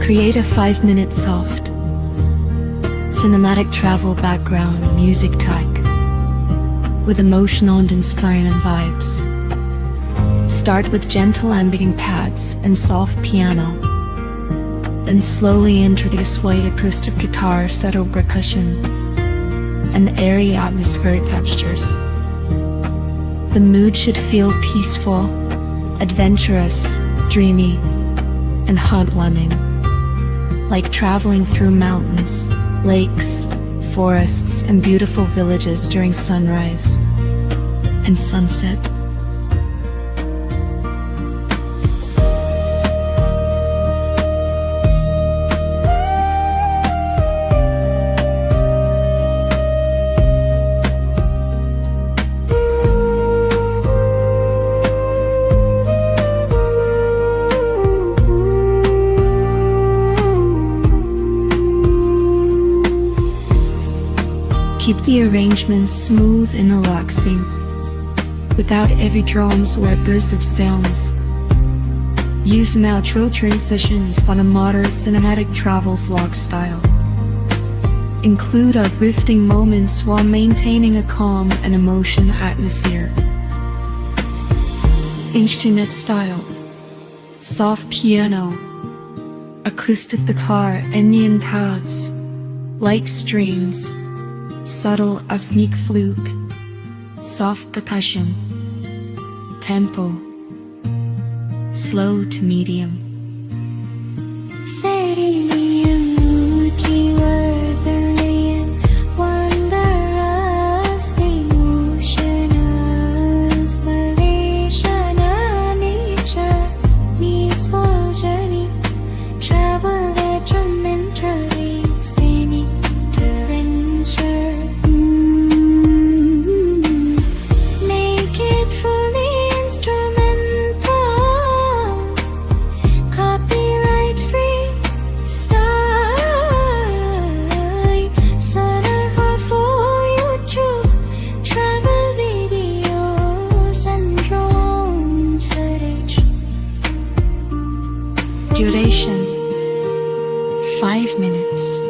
Create a 5-minute soft, cinematic travel background music tag with emotional and inspiring vibes. Start with gentle ambient pads and soft piano, then slowly introduce light acoustic guitar, subtle percussion, and airy atmospheric textures. The mood should feel peaceful, adventurous, dreamy, and heartwarming, like traveling through mountains, lakes, forests, and beautiful villages during sunrise and sunset. Keep the arrangements smooth and relaxing, without heavy drums or abrasive sounds. Use natural transitions for a modern cinematic travel vlog style. Include uplifting moments while maintaining a calm and emotion atmosphere. Instrument style: soft piano, acoustic guitar, Indian pads, light strings, subtle ethnic fluke, soft percussion. Tempo: slow to medium. Duration: 5 minutes.